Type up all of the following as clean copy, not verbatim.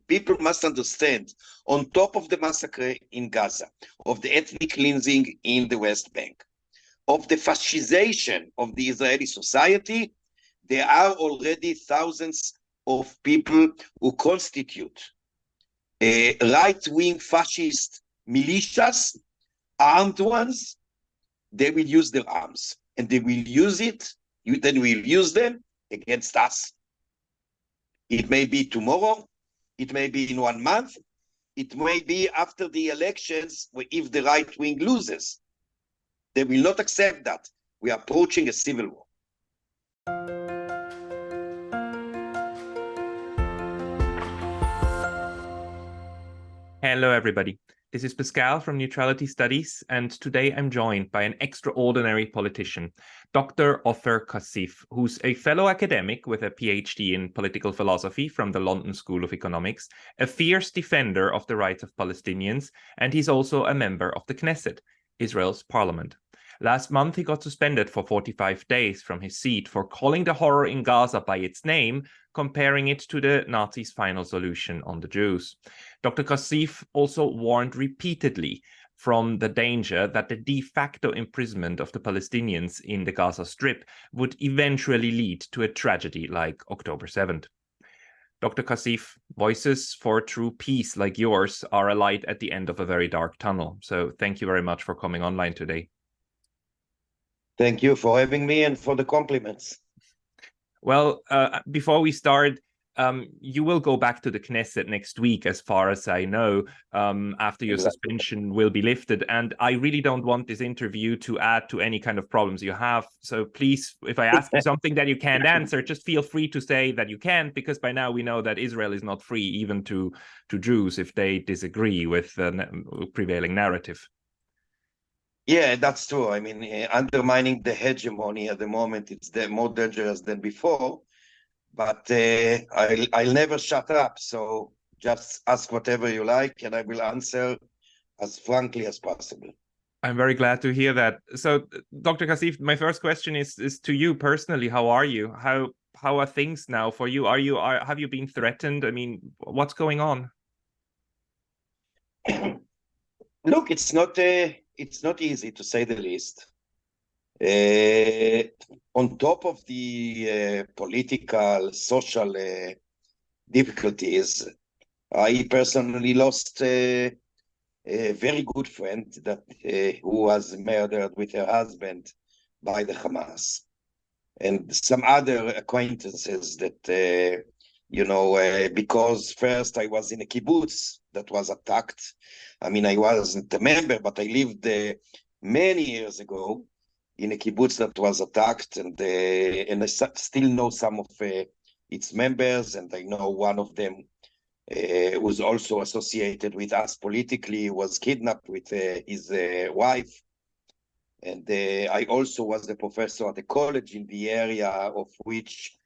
people must understand, on top of the massacre in Gaza, of the ethnic cleansing in the West Bank, of the fascization of the Israeli society, there are already thousands of people who constitute right-wing fascist militias, armed ones. They will use their arms, and they will use it, then we'll use them against us. It may be tomorrow, it may be in 1 month, it may be after the elections, if the right wing loses. They will not accept that. We are approaching a civil war. Hello, everybody. This is Pascal from Neutrality Studies, and today I'm joined by an extraordinary politician, Dr. Ofer Cassif, who's a fellow academic with a PhD in political philosophy from the London School of Economics, a fierce defender of the rights of Palestinians, and he's also a member of the Knesset, Israel's parliament. Last month, he got suspended for 45 days from his seat for calling the horror in Gaza by its name, comparing it to the Nazis' final solution on the Jews. Dr. Cassif also warned repeatedly from the danger that the de facto imprisonment of the Palestinians in the Gaza Strip would eventually lead to a tragedy like October 7th. Dr. Cassif, voices for true peace like yours are a light at the end of a very dark tunnel. So thank you very much for coming online today. Thank you for having me and for the compliments. Well, before we start, you will go back to the Knesset next week, as far as I know, after your suspension will be lifted. And I really don't want this interview to add to any kind of problems you have. So please, if I ask you something that you can't answer, just feel free to say that you can't, because by now we know that Israel is not free even to Jews if they disagree with the prevailing narrative. Yeah, that's true. I mean, undermining the hegemony at the moment, it's more dangerous than before. But I'll never shut up. So just ask whatever you like, and I will answer as frankly as possible. I'm very glad to hear that. So, Dr. Cassif, my first question is to you personally. How are you? How are things now for you? Have you been threatened? I mean, what's going on? Look, it's not easy, to say the least. On top of the political, social difficulties, I personally lost a very good friend that who was murdered with her husband by the Hamas, and some other acquaintances that, because first I was in a kibbutz that was attacked. I mean, I wasn't a member, but I lived many years ago in a kibbutz that was attacked, and I still know some of its members, and I know one of them was also associated with us politically, was kidnapped with his wife. And I also was the professor at the college in the area of which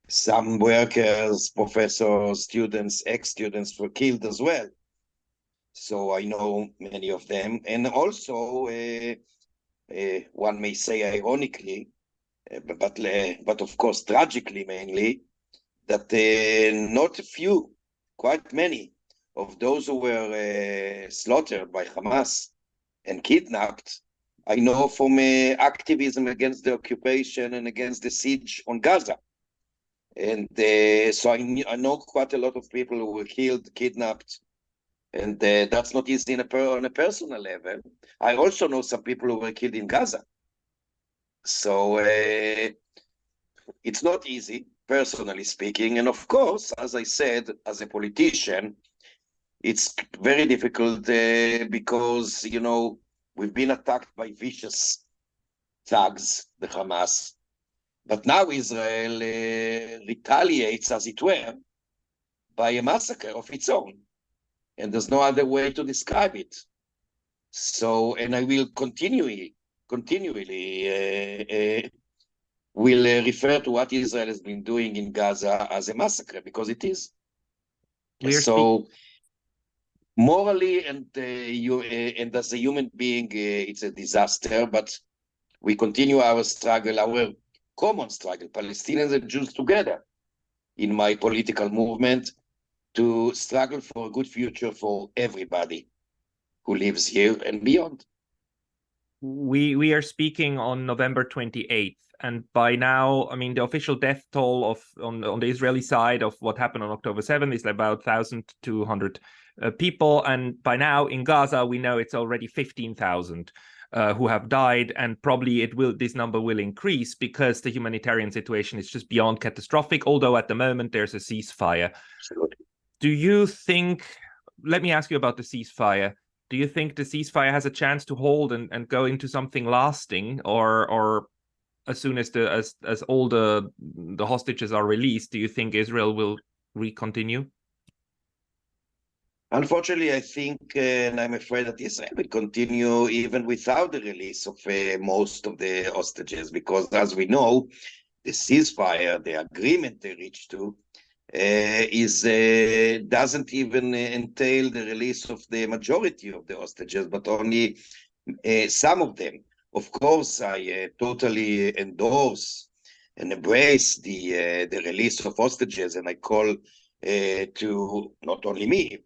some workers, professors, students, ex-students were killed as well. So I know many of them. And also, one may say ironically, but of course tragically mainly, that not a few, quite many of those who were slaughtered by Hamas and kidnapped, I know from activism against the occupation and against the siege on Gaza. And so I know quite a lot of people who were killed, kidnapped, and that's not easy on a personal level. I also know some people who were killed in Gaza. So it's not easy, personally speaking. And of course, as I said, as a politician, it's very difficult because, we've been attacked by vicious thugs, the Hamas. But now Israel retaliates, as it were, by a massacre of its own. And there's no other way to describe it. So, and I will continually will refer to what Israel has been doing in Gaza as a massacre, because it is. So, morally and as a human being, it's a disaster, but we continue our struggle, our common struggle, Palestinians and Jews together, in my political movement. to struggle for a good future for everybody who lives here and beyond. We are speaking on November 28th, and by now, I mean, the official death toll of on the Israeli side of what happened on October 7th is about 1,200 people, and by now in Gaza we know it's already 15,000 who have died, and probably this number will increase because the humanitarian situation is just beyond catastrophic. Although at the moment there's a ceasefire. Absolutely. Do you think? Let me ask you about the ceasefire. Do you think the ceasefire has a chance to hold and go into something lasting, or as soon as all the hostages are released, do you think Israel will continue? Unfortunately, I think, and I'm afraid that Israel will continue even without the release of most of the hostages, because as we know, the ceasefire, the agreement they reached to, doesn't even entail the release of the majority of the hostages, but only some of them. Of course, I totally endorse and embrace the release of hostages, and I call to not only me,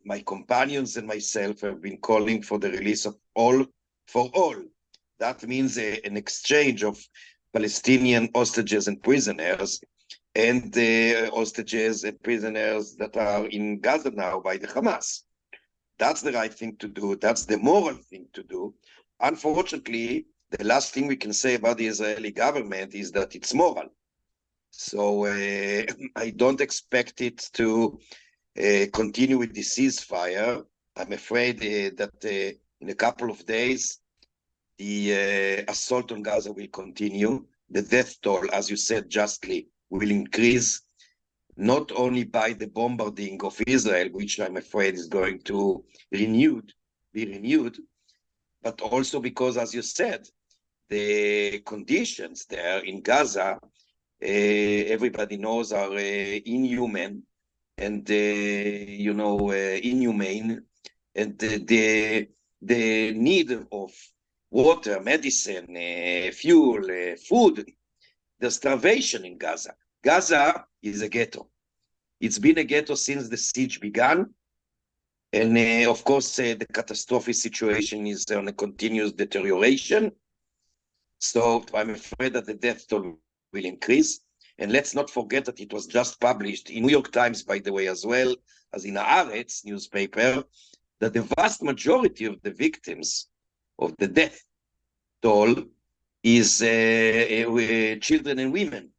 my companions and myself have been calling for the release of all for all. That means an exchange of Palestinian hostages and prisoners, and the hostages and prisoners that are in Gaza now by the Hamas. That's the right thing to do. That's the moral thing to do. Unfortunately, the last thing we can say about the Israeli government is that it's moral. So I don't expect it to continue with the ceasefire. I'm afraid that in a couple of days, the assault on Gaza will continue. The death toll, as you said justly, will increase, not only by the bombarding of Israel, which I'm afraid is going to be renewed, but also because, as you said, the conditions there in Gaza, everybody knows, are inhuman and, inhumane, and the need of water, medicine, fuel, food, the starvation in Gaza. Gaza is a ghetto. It's been a ghetto since the siege began. And of course, the catastrophic situation is on a continuous deterioration. So I'm afraid that the death toll will increase. And let's not forget that it was just published in New York Times, by the way, as well as in Haaretz newspaper, that the vast majority of the victims of the death toll is children and women.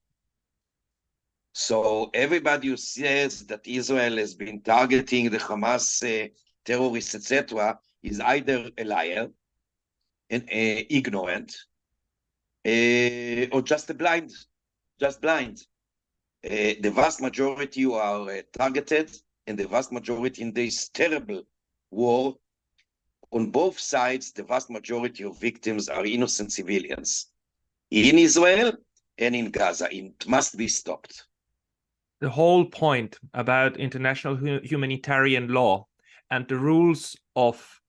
So everybody who says that Israel has been targeting the Hamas terrorists, etc., is either a liar and ignorant, or just blind. The vast majority who are targeted, and the vast majority in this terrible war, on both sides, the vast majority of victims are innocent civilians in Israel and in Gaza. It must be stopped. The whole point about international humanitarian law and the rules of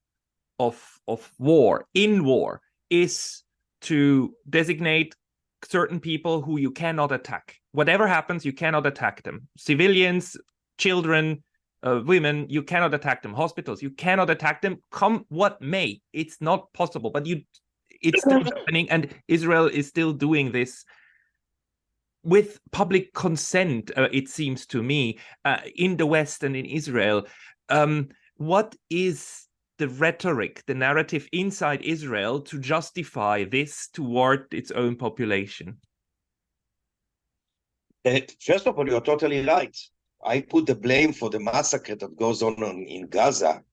war, in war, is to designate certain people who you cannot attack. Whatever happens, you cannot attack them. Civilians, children, women, you cannot attack them. Hospitals, you cannot attack them. Come what may, it's not possible. But it's still happening, and Israel is still doing this with public consent, it seems to me, in the West and in Israel. What is the rhetoric, the narrative inside Israel to justify this toward its own population? First of all, you're totally right. I put the blame for the massacre that goes on in Gaza,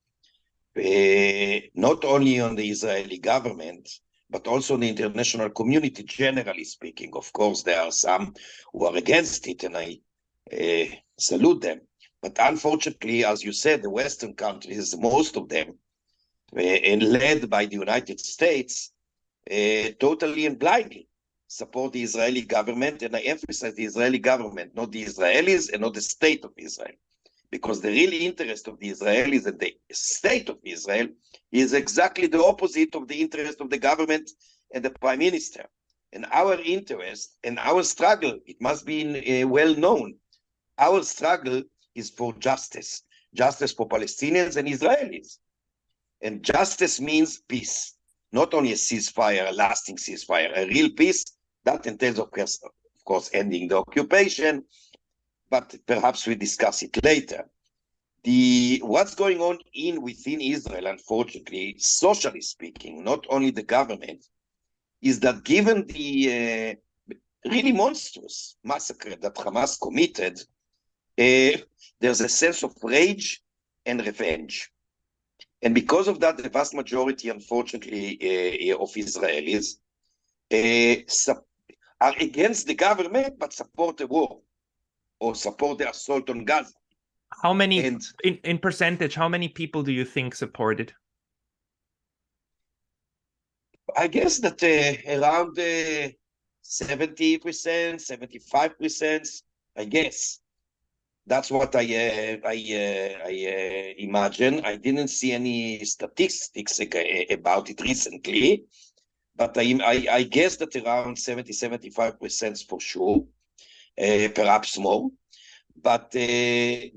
not only on the Israeli government, but also on the international community, generally speaking. Of course, there are some who are against it, and I salute them. But unfortunately, as you said, the Western countries, most of them, and led by the United States, totally and blindly support the Israeli government. And I emphasize the Israeli government, not the Israelis and not the state of Israel. Because the real interest of the Israelis and the state of Israel is exactly the opposite of the interest of the government and the prime minister. And our interest and our struggle, it must be well known, our struggle is for justice. Justice for Palestinians and Israelis. And justice means peace. Not only a ceasefire, a lasting ceasefire, a real peace. That entails, of course, ending the occupation. But perhaps we discuss it later. What's going on within Israel, unfortunately, socially speaking, not only the government, is that given the really monstrous massacre that Hamas committed, there's a sense of rage and revenge. And because of that, the vast majority, unfortunately, of Israelis are against the government, but support the war or support the assault on Gaza. How many, in percentage, how many people do you think supported? I guess that around 70%, 75%, I guess. That's what I imagine. I didn't see any statistics about it recently, but I guess that around 70-75% for sure, perhaps more. But the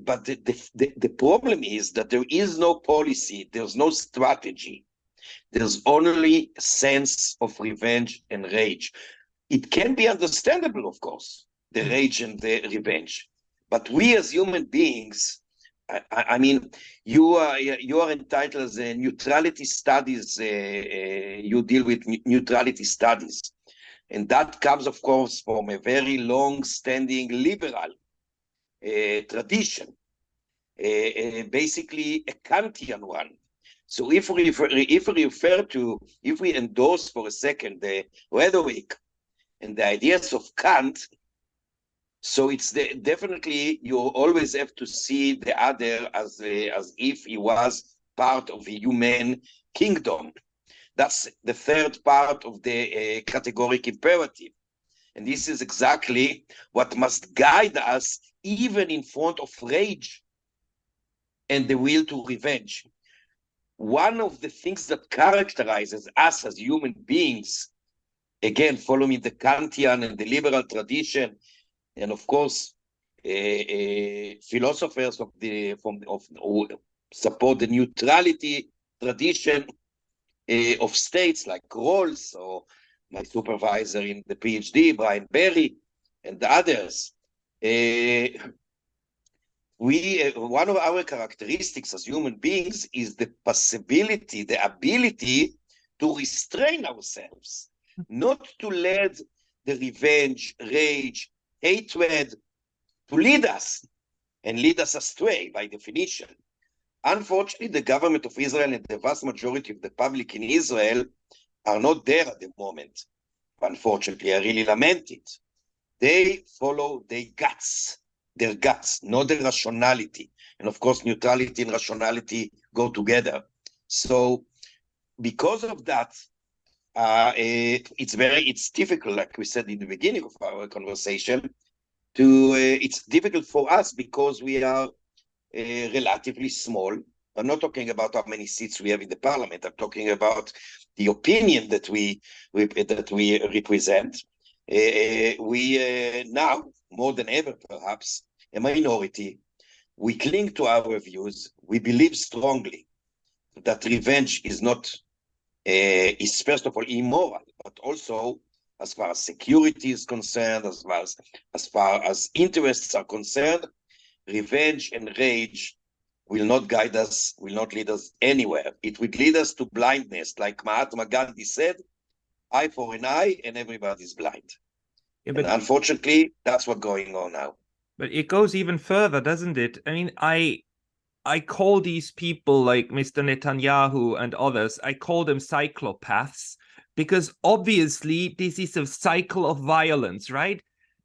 problem is that there is no policy, there's no strategy. There's only a sense of revenge and rage. It can be understandable, of course, the rage and the revenge. But we as human beings, I mean, you are entitled as a neutrality studies, you deal with neutrality studies. And that comes, of course, from a very long-standing liberal tradition, basically a Kantian one. So if we endorse for a second the rhetoric and the ideas of Kant, so it's definitely you always have to see the other as if he was part of a human kingdom. That's the third part of the categoric imperative. And this is exactly what must guide us even in front of rage and the will to revenge. One of the things that characterizes us as human beings, again, following the Kantian and the liberal tradition, and of course, philosophers who support the neutrality tradition of states like Rawls or my supervisor in the PhD, Brian Berry, and the others. One of our characteristics as human beings is the possibility, the ability to restrain ourselves, not to let the revenge, rage, hatred to lead us and lead us astray by definition. Unfortunately, the government of Israel and the vast majority of the public in Israel are not there at the moment. Unfortunately, I really lament it. They follow their guts, not their rationality. And of course, neutrality and rationality go together. So because of that, it's difficult, like we said in the beginning of our conversation, it's difficult for us because we are relatively small. I'm not talking about how many seats we have in the parliament. I'm talking about the opinion that we represent. We now, more than ever perhaps, a minority. We cling to our views. We believe strongly that revenge is not is first of all immoral, but also as far as security is concerned, as far as interests are concerned, revenge and rage will not guide us, will not lead us anywhere. It would lead us to blindness, like Mahatma Gandhi said, eye for an eye and everybody's blind. Yeah, but and unfortunately, that's what's going on now. But it goes even further, doesn't it? I mean, I call these people like Mr. Netanyahu and others, I call them psychopaths, because obviously this is a cycle of violence, right?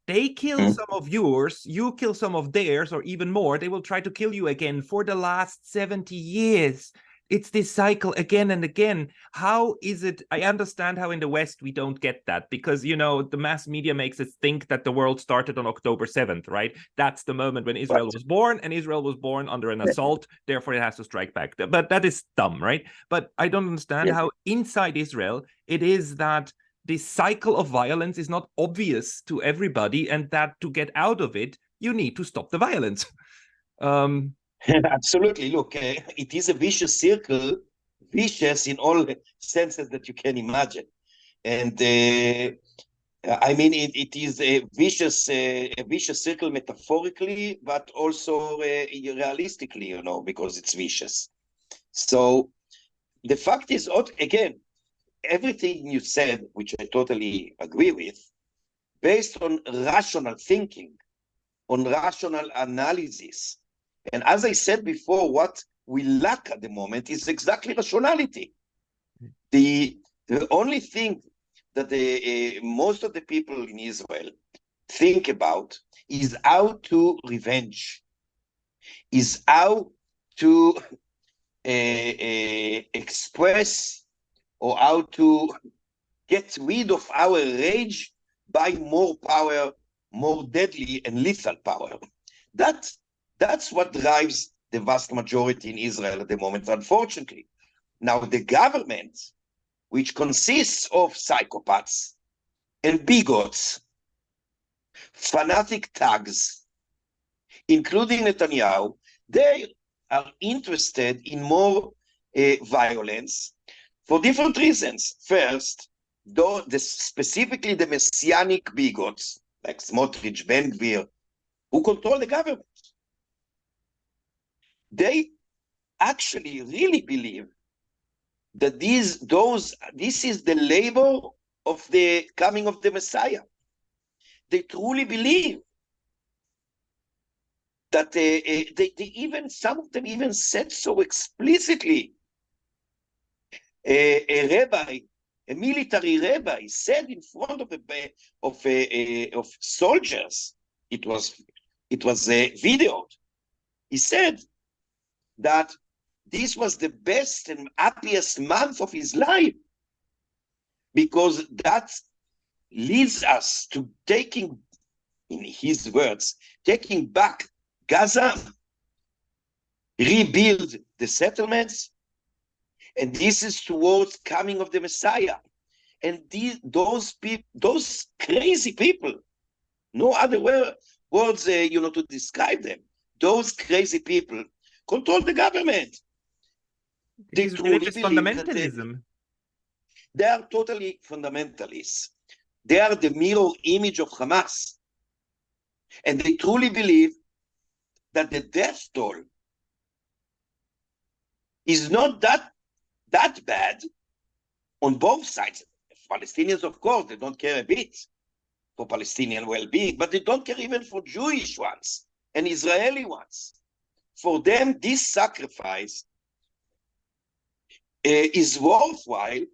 They kill some of yours, you kill some of theirs, or even more. They will try to kill you again for the last 70 years. It's this cycle again and again. How is it? I understand how in the West we don't get that because, you know, the mass media makes us think that the world started on October 7th, right? That's the moment when Israel was born, and Israel was born under an assault. Therefore, it has to strike back. But that is dumb, right? But I don't understand how inside Israel it is that this cycle of violence is not obvious to everybody, and that to get out of it, you need to stop the violence. Absolutely. Look, it is a vicious circle, vicious in all senses that you can imagine. And I mean, it is a vicious circle metaphorically, but also realistically, you know, because it's vicious. So the fact is, again, everything you said, which I totally agree with, based on rational thinking, on rational analysis. And as I said before, what we lack at the moment is exactly rationality. The only thing that most of the people in Israel think about is how to revenge, is how to express or how to get rid of our rage by more power, more deadly and lethal power. That's what drives the vast majority in Israel at the moment, unfortunately. Now, the government, which consists of psychopaths and bigots, fanatic thugs, including Netanyahu, they are interested in more violence for different reasons. First, though specifically the messianic bigots, like Smotrich, Ben Gvir, who control the government, they actually really believe that this is the labor of the coming of the Messiah. They truly believe that some of them even said so explicitly. A military rabbi, said in front of soldiers. It was videoed. He said that this was the best and happiest month of his life, because that leads us to taking, in his words, taking back Gaza, rebuild the settlements, and this is towards coming of the Messiah. And those crazy people, no other words, to describe them. Those crazy people control the government. It is religious fundamentalism. They are totally fundamentalists. They are the mirror image of Hamas. And they truly believe that the death toll is not that bad on both sides. Palestinians, of course, they don't care a bit for Palestinian well-being, but they don't care even for Jewish ones and Israeli ones. For them, this sacrifice is worthwhile,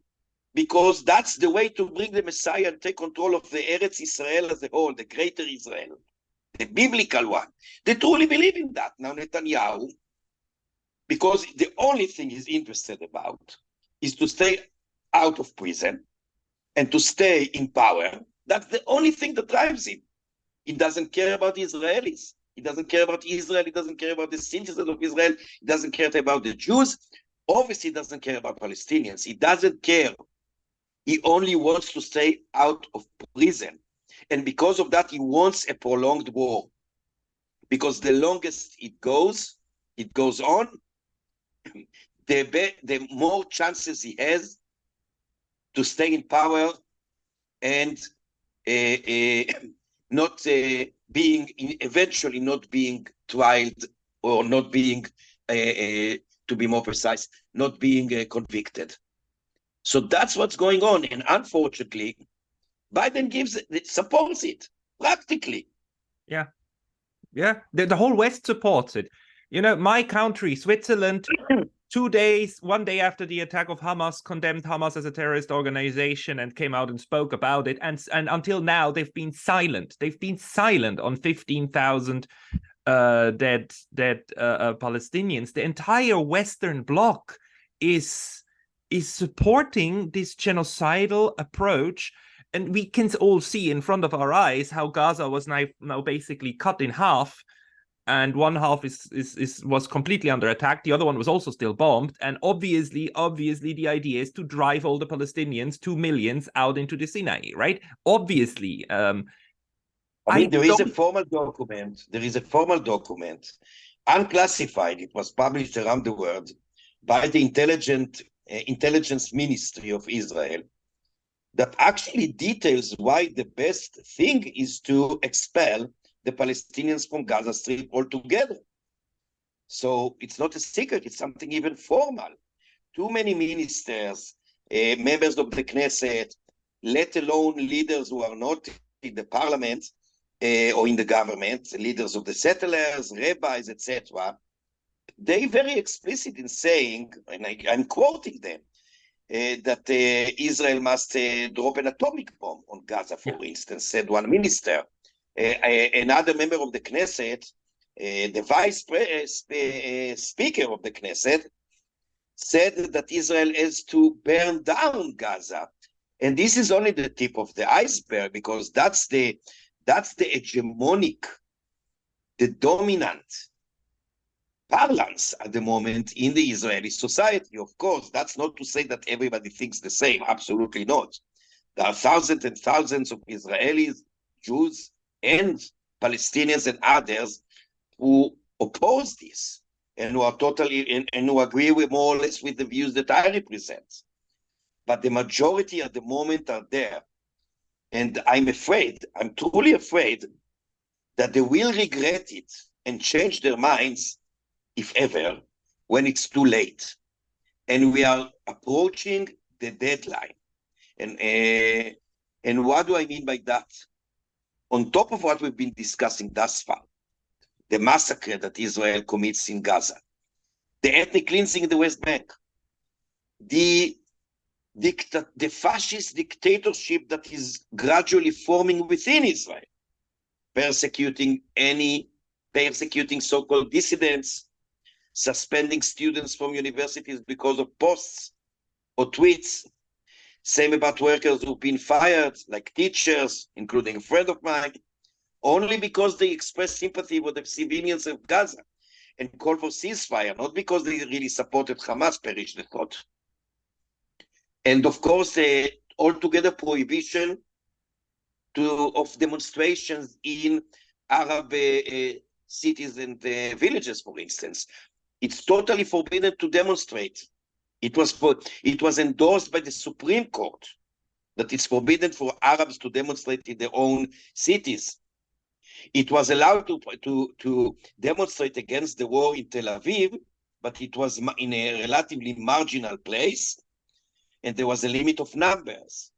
because that's the way to bring the Messiah and take control of the Eretz Israel as a whole, the greater Israel, the biblical one. They truly believe in that. Now Netanyahu, because the only thing he's interested about is to stay out of prison and to stay in power. That's the only thing that drives him. He doesn't care about the Israelis. He doesn't care about Israel. He doesn't care about the citizens of Israel. He doesn't care about the Jews. Obviously, he doesn't care about Palestinians. He doesn't care. He only wants to stay out of prison. And because of that, he wants a prolonged war. Because the longest it goes on, the more chances he has to stay in power and eventually not being tried, or not being, to be more precise, not being convicted. So that's what's going on. And unfortunately, Biden supports it practically. Yeah. The whole West supports it. You know, my country, Switzerland, 2 days, 1 day after the attack of Hamas, condemned Hamas as a terrorist organization and came out and spoke about it. And until now, they've been silent. They've been silent on 15,000 dead Palestinians. The entire Western Bloc is supporting this genocidal approach. And we can all see in front of our eyes how Gaza was now basically cut in half, and one half was completely under attack. The other one was also still bombed. And obviously, the idea is to drive all the Palestinians, 2 million, out into the Sinai, right? Obviously. There is a formal document. There is a formal document unclassified. It was published around the world by the intelligence ministry of Israel, that actually details why the best thing is to expel the Palestinians from Gaza Strip altogether. So it's not a secret, it's something even formal. Too many ministers, members of the Knesset, let alone leaders who are not in the parliament or in the government, leaders of the settlers, rabbis, etc., they very explicit in saying, and I'm quoting them, that Israel must drop an atomic bomb on Gaza, for instance, said one minister. Another member of the Knesset, the vice speaker of the Knesset, said that Israel has to burn down Gaza. And this is only the tip of the iceberg, because that's the hegemonic, the dominant parlance at the moment in the Israeli society. Of course, that's not to say that everybody thinks the same. Absolutely not. There are thousands and thousands of Israelis, Jews, and Palestinians and others who oppose this and who are totally and who agree with more or less with the views that I represent. But the majority at the moment are there. And I'm truly afraid that they will regret it and change their minds, if ever, when it's too late. And we are approaching the deadline. And what do I mean by that? On top of what we've been discussing thus far, the massacre that Israel commits in Gaza, the ethnic cleansing in the West Bank, the fascist dictatorship that is gradually forming within Israel, persecuting so-called dissidents, suspending students from universities because of posts or tweets. Same about workers who've been fired, like teachers, including a friend of mine, only because they expressed sympathy with the civilians of Gaza and called for ceasefire, not because they really supported Hamas, perish the thought. And of course, altogether prohibition of demonstrations in Arab cities and villages, for instance. It's totally forbidden to demonstrate. It was endorsed by the Supreme Court that it's forbidden for Arabs to demonstrate in their own cities. It was allowed to demonstrate against the war in Tel Aviv, but it was in a relatively marginal place, and there was a limit of numbers.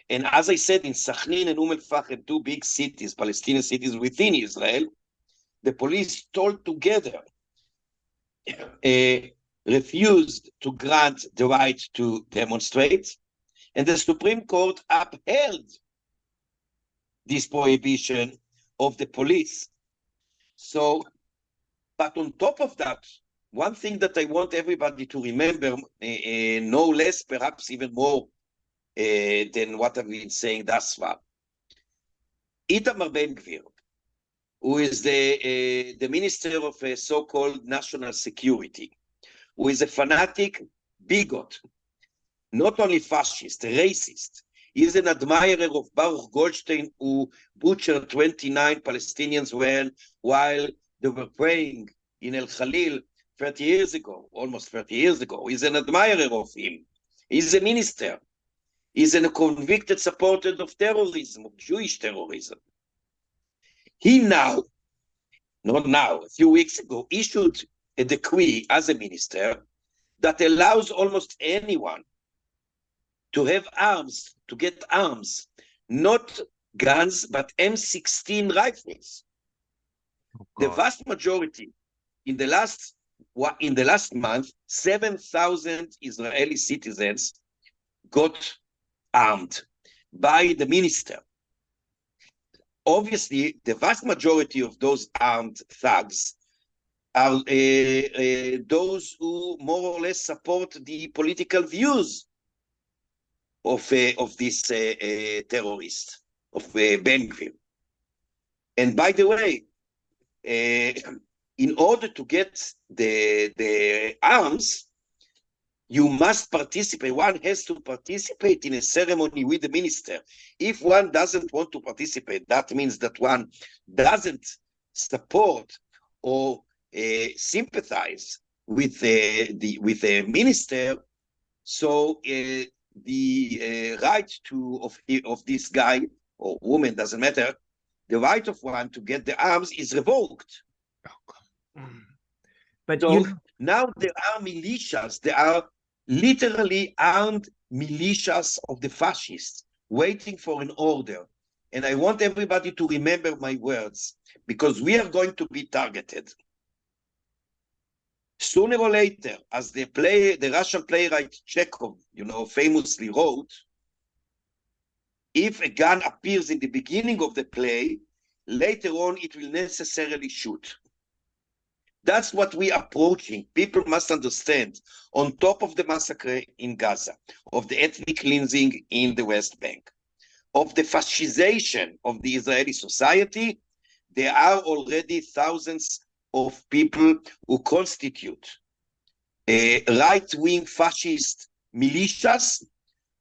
And as I said, in Sachin and Al-Fahim, two big cities, Palestinian cities within Israel, the police altogether refused to grant the right to demonstrate, and the Supreme Court upheld this prohibition of the police. So, but on top of that, one thing that I want everybody to remember, no less, perhaps even more than what I've been saying thus far, Itamar Ben-Gvir, who is the minister of so-called national security, who is a fanatic bigot, not only fascist, racist. He is an admirer of Baruch Goldstein, who butchered 29 Palestinians while they were praying in El Khalil 30 years ago, almost 30 years ago. He's an admirer of him. He's a minister. He's a convicted supporter of terrorism, of Jewish terrorism. He a few weeks ago, issued a decree as a minister that allows almost anyone to have arms, to get arms, not guns, but M16 rifles. The vast majority, in the last month, 7,000 Israeli citizens got armed by the minister. Obviously, the vast majority of those armed thugs are those who more or less support the political views of this terrorist, of Ben-Gvir. And by the way, in order to get the arms, you must participate. One has to participate in a ceremony with the minister. If one doesn't want to participate, that means that one doesn't support or sympathize with the minister. So the right of this guy or woman, doesn't matter, the right of one to get the arms is revoked. But so now there are militias, there are literally armed militias of the fascists waiting for an order. And I want everybody to remember my words, because we are going to be targeted. Sooner or later, as the Russian playwright Chekhov, famously wrote, if a gun appears in the beginning of the play, later on it will necessarily shoot. That's what we are approaching. People must understand, on top of the massacre in Gaza, of the ethnic cleansing in the West Bank, of the fascization of the Israeli society, there are already thousands of people who constitute right-wing fascist militias,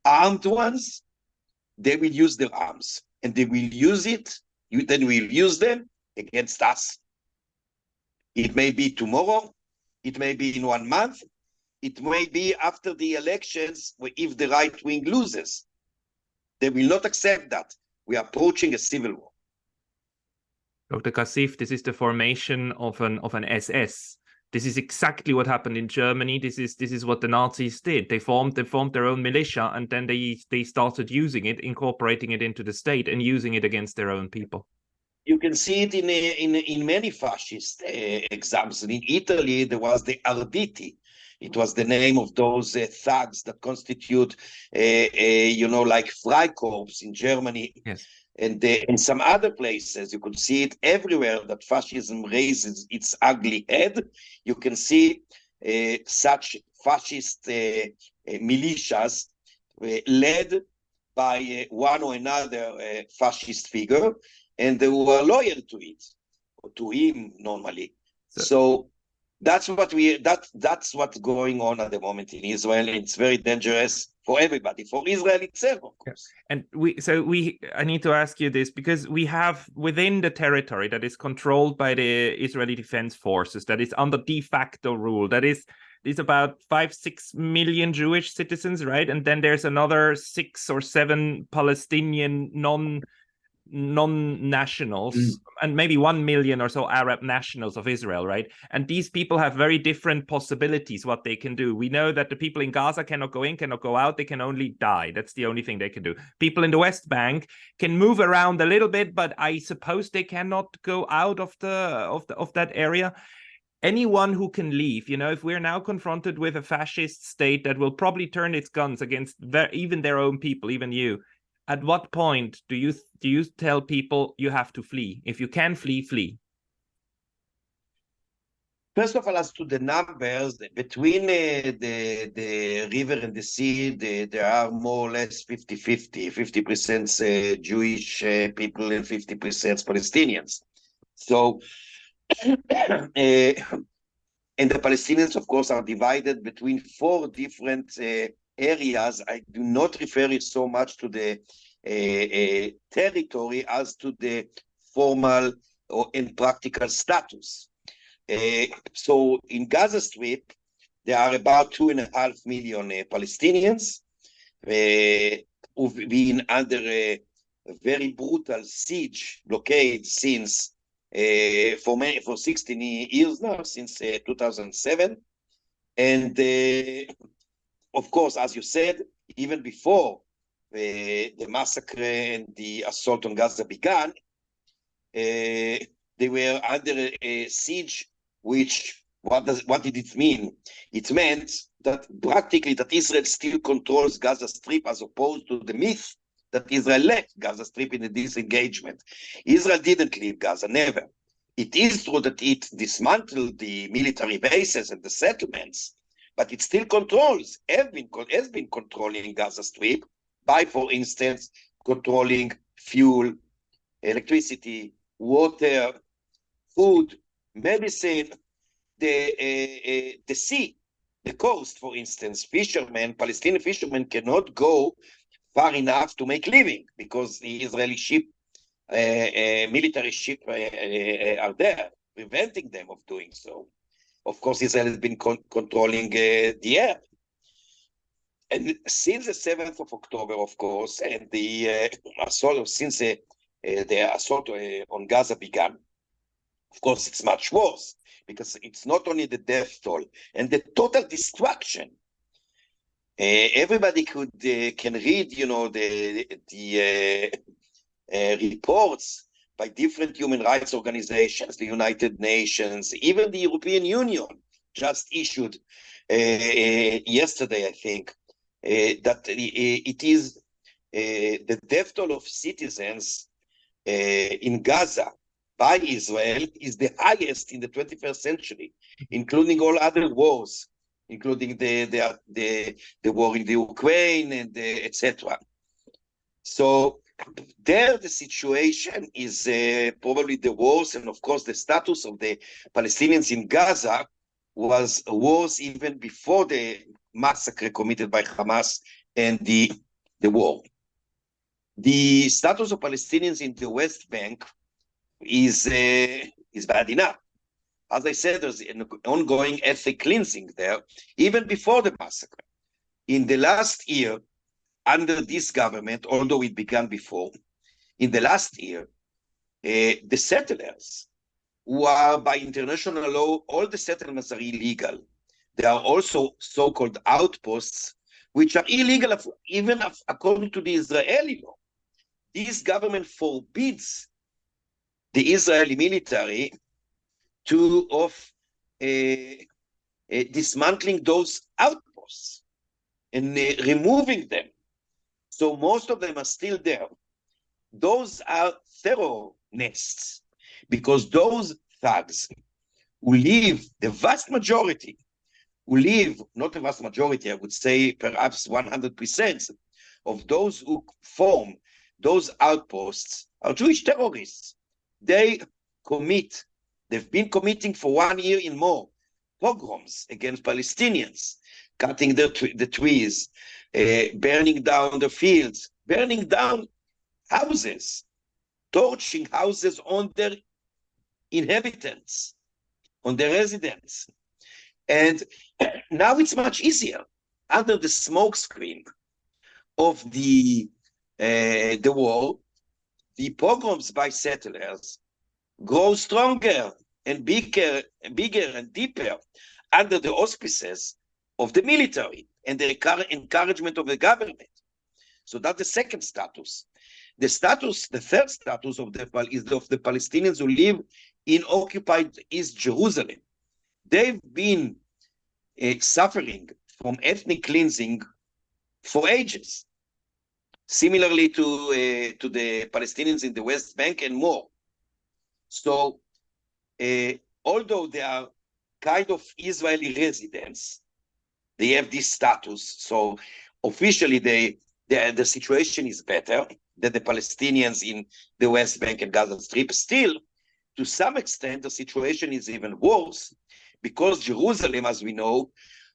armed ones. They will use their arms, and they will use it, then we'll use them against us. It may be tomorrow, it may be in 1 month, it may be after the elections, if the right wing loses. They will not accept that. We are approaching a civil war. Dr. Cassif, this is the formation of an SS. This is exactly what happened in Germany. This is what the Nazis did. They formed their own militia, and then they started using it, incorporating it into the state, and using it against their own people. You can see it in many fascist examples. In Italy, there was the Arditi. It was the name of those thugs that constitute, like Freikorps in Germany. Yes. And in some other places, you could see it everywhere that fascism raises its ugly head. You can see such fascist militias led by one or another fascist figure, and they were loyal to it, or to him normally. So that's what's going on at the moment in Israel. It's very dangerous for everybody, for Israel itself, of course. And I need to ask you this, because we have within the territory that is controlled by the Israeli Defense Forces, that is under de facto rule, that is about 5-6 million Jewish citizens, right? And then there's another 6 or 7 Palestinian non-nationals, and maybe 1 million or so Arab nationals of Israel, right? And these people have very different possibilities what they can do. We know that the people in Gaza cannot go in, cannot go out, they can only die. That's the only thing they can do. People in the West Bank can move around a little bit, but I suppose they cannot go out of that area. Anyone who can leave, if we're now confronted with a fascist state that will probably turn its guns against even their own people, even you, at what point do you tell people you have to flee? If you can flee, flee. First of all, as to the numbers, between the river and the sea, there are more or less 50-50, 50% Jewish people and 50% Palestinians. So, and the Palestinians, of course, are divided between 4 different areas. I do not refer so much to the territory as to the formal and practical status. So in Gaza Strip, there are about 2.5 million Palestinians who've been under a very brutal siege blockade since for 16 years now, since 2007. And of course, as you said, even before the massacre and the assault on Gaza began, they were under a siege, which, what did it mean? It meant that practically that Israel still controls Gaza Strip, as opposed to the myth that Israel left Gaza Strip in a disengagement. Israel didn't leave Gaza, never. It is true that it dismantled the military bases and the settlements, but it still controls, has been controlling Gaza Strip by, for instance, controlling fuel, electricity, water, food, medicine, the sea, the coast, for instance. Palestinian fishermen cannot go far enough to make living because the Israeli ship, military ship are there. preventing them of doing so. Of course, Israel has been controlling the air. And since the 7th of October, of course, and the assault, since the assault on Gaza began, of course, it's much worse, because it's not only the death toll and the total destruction. Everybody can read, the reports by different human rights organizations, the United Nations, even the European Union just issued yesterday, I think, that it is the death toll of citizens in Gaza by Israel is the highest in the 21st century, including all other wars, including the war in the Ukraine and etc. So there the situation is probably the worst, and of course the status of the Palestinians in Gaza was worse even before the massacre committed by Hamas and the war. The status of Palestinians in the West Bank is bad enough. As I said, there's an ongoing ethnic cleansing there, even before the massacre. In the last year, under this government, although it began before, in the last year, the settlers, who are by international law, all the settlements are illegal. There are also so-called outposts, which are illegal even according to the Israeli law. This government forbids the Israeli military of dismantling those outposts and removing them. So most of them are still there. Those are terror nests, because those thugs who live, the vast majority, who live, not the vast majority, I would say perhaps 100% of those who form those outposts are Jewish terrorists. They've been committing for 1 year and more pogroms against Palestinians, cutting the trees, burning down the fields, burning down houses, torching houses on their inhabitants, on their residents. And now it's much easier under the smokescreen of the war. The pogroms by settlers grow stronger and bigger and deeper under the auspices of the military and the encouragement of the government. So that's the second status. The third status is of the Palestinians who live in occupied East Jerusalem. They've been suffering from ethnic cleansing for ages, similarly to the Palestinians in the West Bank and more. So, although they are kind of Israeli residents, they have this status. So officially, the situation is better than the Palestinians in the West Bank and Gaza Strip. Still, to some extent, the situation is even worse, because Jerusalem, as we know,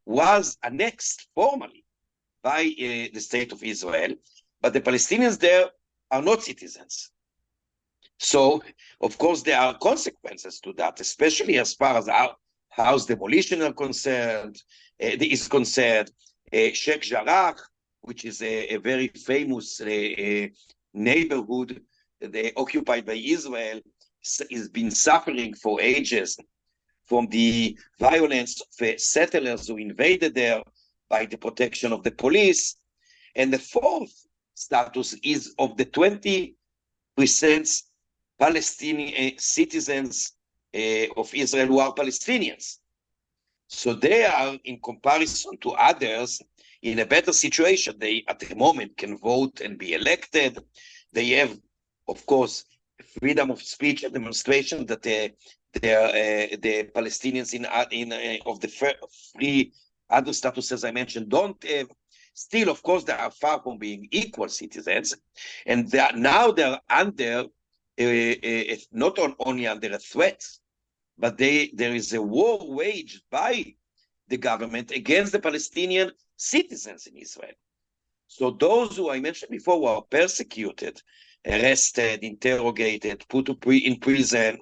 was annexed formally by the state of Israel, but the Palestinians there are not citizens. So, of course, there are consequences to that, especially as far as house demolition is concerned. Sheikh Jarrah, which is a very famous neighborhood occupied by Israel, has been suffering for ages from the violence of settlers who invaded there by the protection of the police. And the fourth status is of the 20% Palestinian citizens of Israel who are Palestinians. So they are, in comparison to others, in a better situation. They, at the moment, can vote and be elected. They have, of course, freedom of speech and demonstration that the Palestinians of the three other statuses I mentioned don't have. Still, of course, they are far from being equal citizens, and now they're under not only under a threat, but there is a war waged by the government against the Palestinian citizens in Israel. So those who I mentioned before were persecuted, arrested, interrogated, put in prison,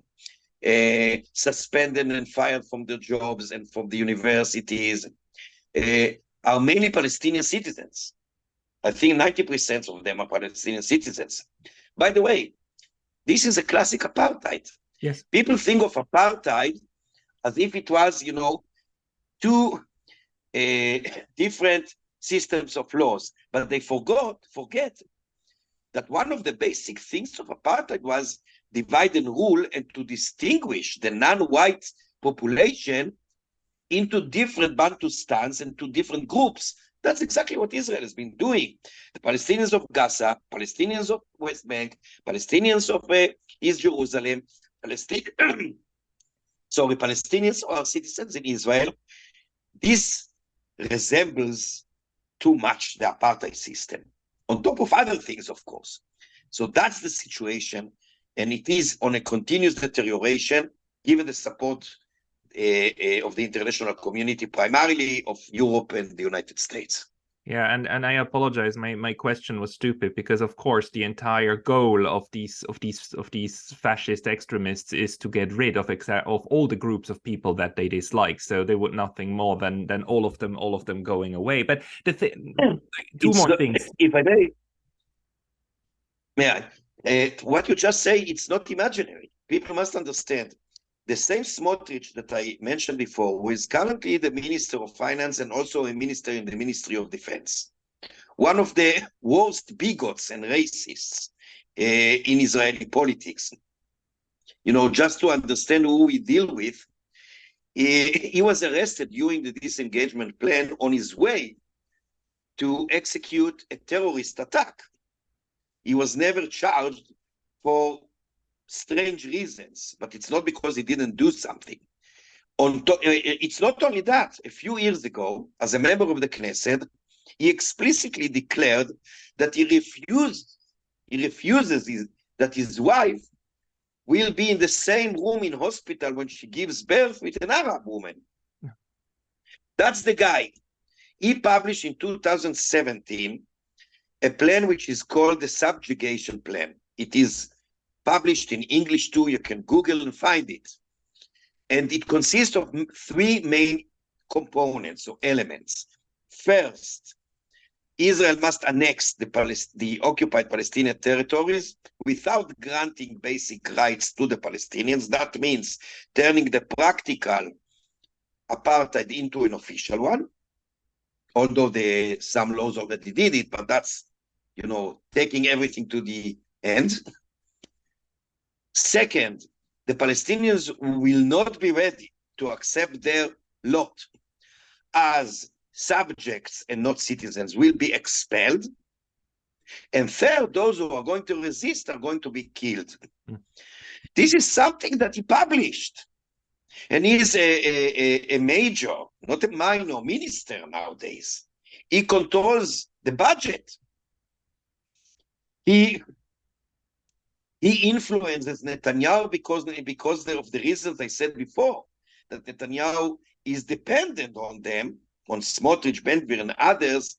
suspended and fired from their jobs and from the universities, are mainly Palestinian citizens. I think 90% of them are Palestinian citizens. By the way, this is a classic apartheid. Yes. People think of apartheid as if it was, two different systems of laws, but they forget that one of the basic things of apartheid was divide and rule, and to distinguish the non-white population into different Bantustans and to different groups. That's exactly what Israel has been doing. The Palestinians of Gaza, Palestinians of West Bank, Palestinians of East Jerusalem, Palestinians are citizens in Israel. This resembles too much the apartheid system, on top of other things, of course. So that's the situation, and it is on a continuous deterioration, given the support of the international community, primarily of Europe and the United States. Yeah, and I apologize. My question was stupid, because of course the entire goal of these fascist extremists is to get rid of all the groups of people that they dislike. So they would nothing more than all of them going away. But two more things. If I may, what you just say, it's not imaginary. People must understand. The same Smotrich that I mentioned before, who is currently the Minister of Finance and also a minister in the Ministry of Defense, one of the worst bigots and racists in Israeli politics. Just to understand who we deal with, he was arrested during the disengagement plan on his way to execute a terrorist attack. He was never charged for strange reasons, but it's not because he didn't do something. It's not only that. A few years ago, as a member of the Knesset, he explicitly declared that he refuses that his wife will be in the same room in hospital when she gives birth with an Arab woman. That's the guy. He published in 2017 a plan which is called the Subjugation Plan. It is published in English too. You can Google and find it. And it consists of three main components or elements. First, Israel must annex the occupied Palestinian territories without granting basic rights to the Palestinians. That means turning the practical apartheid into an official one, although some laws already did it, but that's, taking everything to the end. Second, the Palestinians will not be ready to accept their lot as subjects and not citizens, will be expelled. And third, those who are going to resist are going to be killed. This is something that he published. And he is a major, not a minor minister nowadays. He controls the budget. He influences Netanyahu because of the reasons I said before, that Netanyahu is dependent on them, on Smotrich, Ben-Gvir, and others.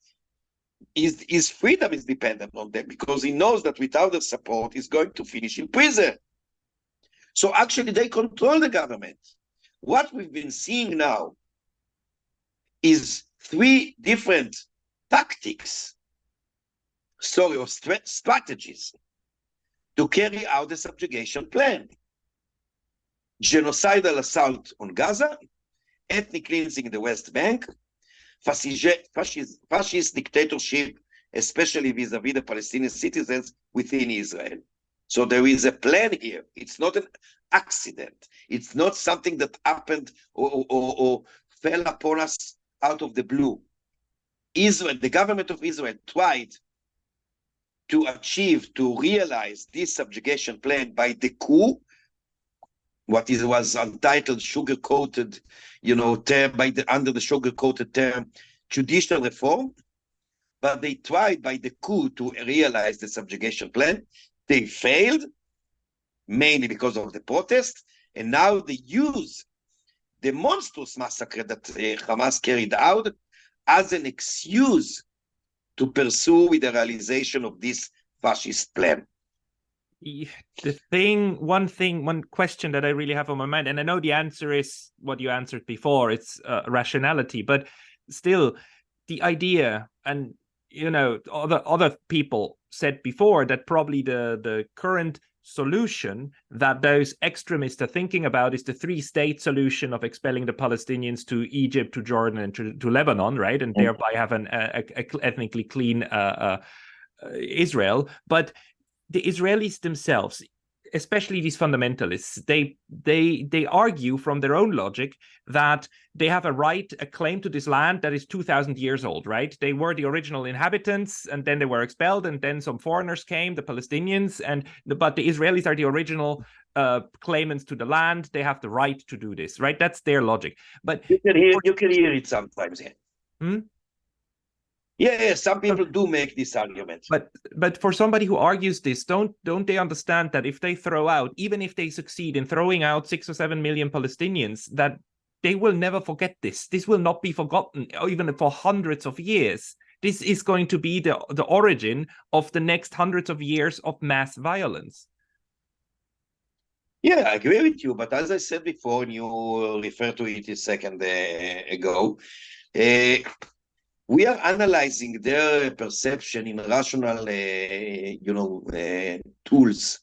His freedom is dependent on them because he knows that without their support, he's going to finish in prison. So actually, they control the government. What we've been seeing now is three different tactics, or strategies to carry out the subjugation plan. Genocidal assault on Gaza, ethnic cleansing in the West Bank, fascist dictatorship, especially vis-a-vis the Palestinian citizens within Israel. So there is a plan here. It's not an accident. It's not something that happened or fell upon us out of the blue. Israel, the government of Israel, tried to realize this subjugation plan by the coup, was untitled, sugar-coated, term under the sugar-coated term, judicial reform. But they tried by the coup to realize the subjugation plan. They failed, mainly because of the protest, and now they use the monstrous massacre that Hamas carried out as an excuse to pursue with the realization of this fascist plan. One question that I really have on my mind, and I know the answer is what you answered before, it's rationality, but still the idea, and other people said before that probably the current solution that those extremists are thinking about is the three-state solution of expelling the Palestinians to Egypt, to Jordan, and to Lebanon, right? And thereby have an ethnically clean Israel. But the Israelis themselves, especially these fundamentalists, they argue from their own logic that they have a claim to this land that is 2,000 years old, right? They were the original inhabitants, and then they were expelled, and then some foreigners came, the Palestinians, but the Israelis are the original claimants to the land. They have the right to do this, right? That's their logic. But you can hear it sometimes. Yeah, some people do make this argument. But for somebody who argues this, don't they understand that if they throw out, even if they succeed in throwing out 6 or 7 million Palestinians, that they will never forget this. This will not be forgotten, even for hundreds of years. This is going to be the origin of the next hundreds of years of mass violence. Yeah, I agree with you. But as I said before, and you referred to it a second ago, we are analyzing their perception in rational, tools.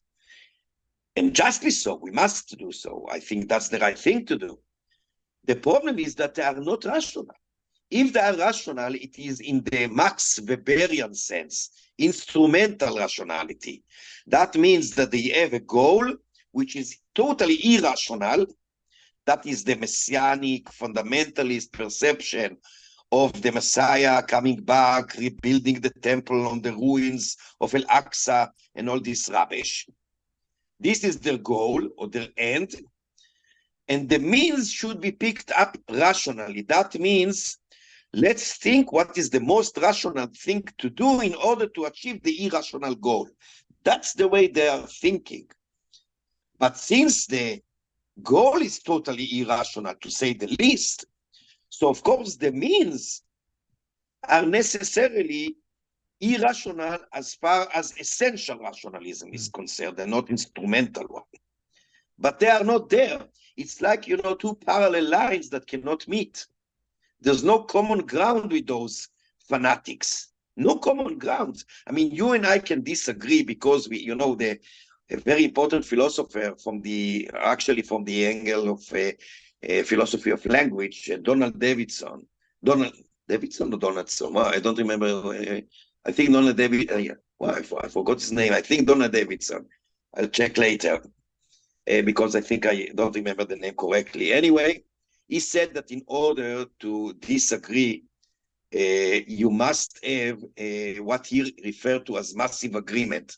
And justly so, we must do so. I think that's the right thing to do. The problem is that they are not rational. If they are rational, it is in the Max Weberian sense, instrumental rationality. That means that they have a goal which is totally irrational. That is the messianic fundamentalist perception of the Messiah coming back, rebuilding the temple on the ruins of Al-Aqsa, and all this rubbish. This is their goal or their end, and the means should be picked up rationally. That means, let's think what is the most rational thing to do in order to achieve the irrational goal. That's the way they are thinking. But since the goal is totally irrational, to say the least, so of course the means are necessarily irrational as far as essential rationalism is concerned. They're not instrumental one. But they are not there. It's like, two parallel lines that cannot meet. There's no common ground with those fanatics. No common ground. I mean, you and I can disagree because a very important philosopher from the angle of philosophy of language, Donald Davidson. Donald Davidson or Donaldson? I don't remember. I think Donald Davidson. I forgot his name. I think Donald Davidson. I'll check later because I think I don't remember the name correctly. Anyway, he said that in order to disagree, you must have what he referred to as massive agreement.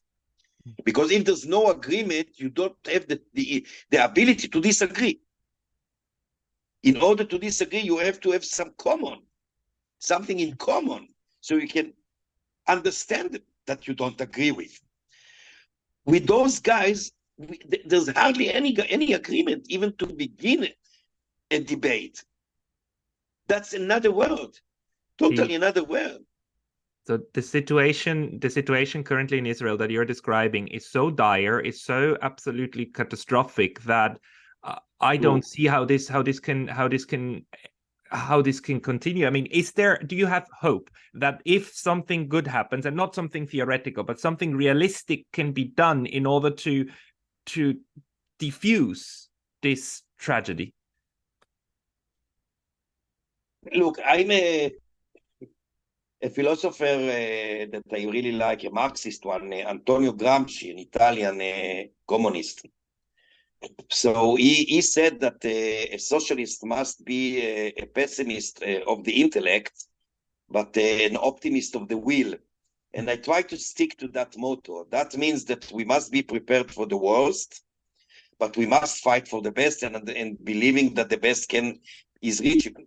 Because if there's no agreement, you don't have the ability to disagree. In order to disagree, you have to have something in common, so you can understand that you don't agree with. With those guys, there's hardly any agreement, even to begin a debate. That's another world, totally another world. So the situation currently in Israel that you're describing is so dire, is so absolutely catastrophic that I don't see how this can continue. I mean, do you have hope that if something good happens, and not something theoretical, but something realistic can be done in order to diffuse this tragedy? Look, I'm a philosopher that I really like, a Marxist one, Antonio Gramsci, an Italian communist. So he said that a socialist must be a pessimist of the intellect, but an optimist of the will. And I try to stick to that motto. That means that we must be prepared for the worst, but we must fight for the best, and believing that the best is reachable.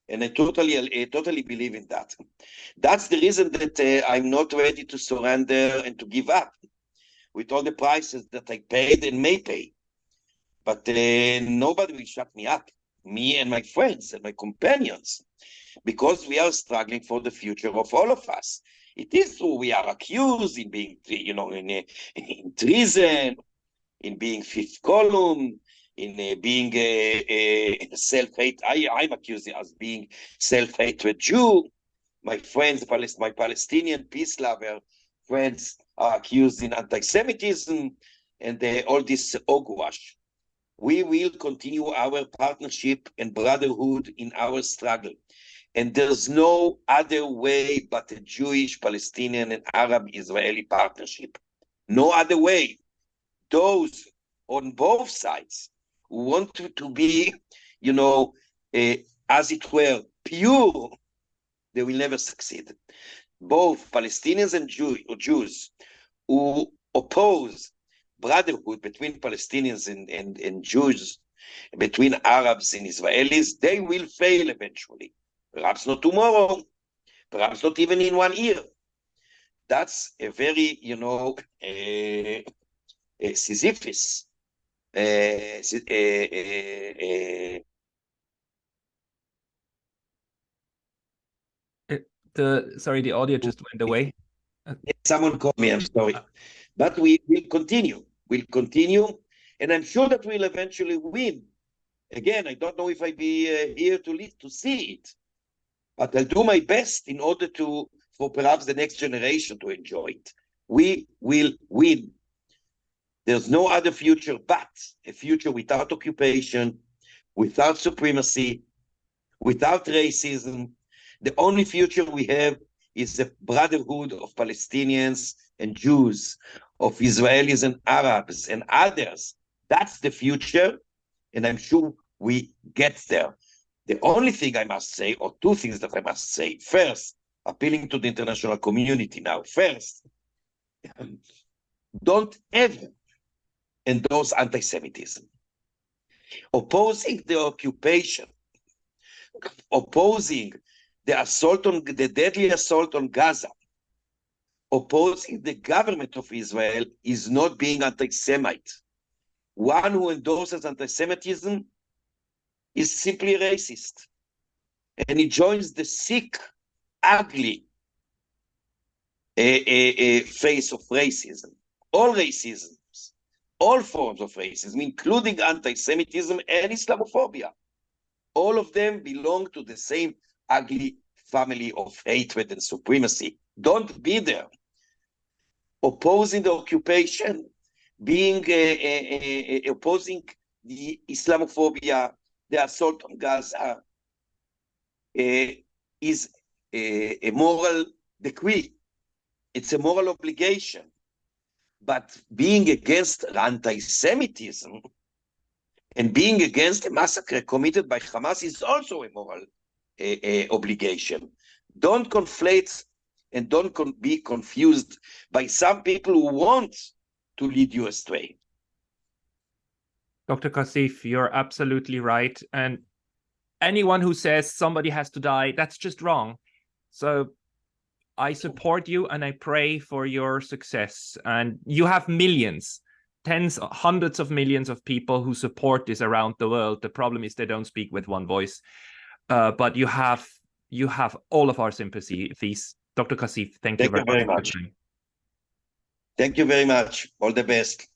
And I totally believe in that. That's the reason that I'm not ready to surrender and to give up with all the prices that I paid and may pay. But nobody will shut me up, me and my friends and my companions, because we are struggling for the future of all of us. It is true we are accused in being, in treason, in being fifth column, in being a self-hate. I'm accused as being self-hatred Jew. My friends, my Palestinian peace lover friends are accused in anti-Semitism and all this hogwash. We will continue our partnership and brotherhood in our struggle. And there's no other way but a Jewish, Palestinian, and Arab-Israeli partnership. No other way. Those on both sides who want to be, as it were, pure, they will never succeed. Both Palestinians and Jews who oppose brotherhood between Palestinians and Jews, between Arabs and Israelis, they will fail eventually. Perhaps not tomorrow, perhaps not even in 1 year. That's a very, Sisyphus. The audio just went away. Someone called me, I'm sorry. But we will continue. We'll continue, and I'm sure that we'll eventually win. Again, I don't know if I'll be here to see it, but I'll do my best in order for perhaps the next generation to enjoy it. We will win. There's no other future but a future without occupation, without supremacy, without racism. The only future we have is the brotherhood of Palestinians and Jews, of Israelis and Arabs and others. That's the future, and I'm sure we get there. The only thing I must say, or two things that I must say. First, appealing to the international community now. First, don't ever endorse anti-Semitism. Opposing the occupation, opposing the deadly assault on Gaza, opposing the government of Israel is not being anti-Semite. One who endorses anti-Semitism is simply racist. And he joins the sick, ugly face of racism. All racisms, all forms of racism, including anti-Semitism and Islamophobia. All of them belong to the same ugly family of hatred and supremacy. Don't be there. Opposing the occupation, opposing the Islamophobia, the assault on Gaza, is a moral decree. It's a moral obligation. But being against anti-Semitism and being against a massacre committed by Hamas is also a moral obligation. Don't conflate and don't be confused by some people who want to lead you astray. Dr. Cassif, you're absolutely right. And anyone who says somebody has to die, that's just wrong. So I support you and I pray for your success. And you have millions, tens, hundreds of millions of people who support this around the world. The problem is they don't speak with one voice. But you have all of our sympathies. Dr. Cassif, thank you very much. Thank you very much. All the best.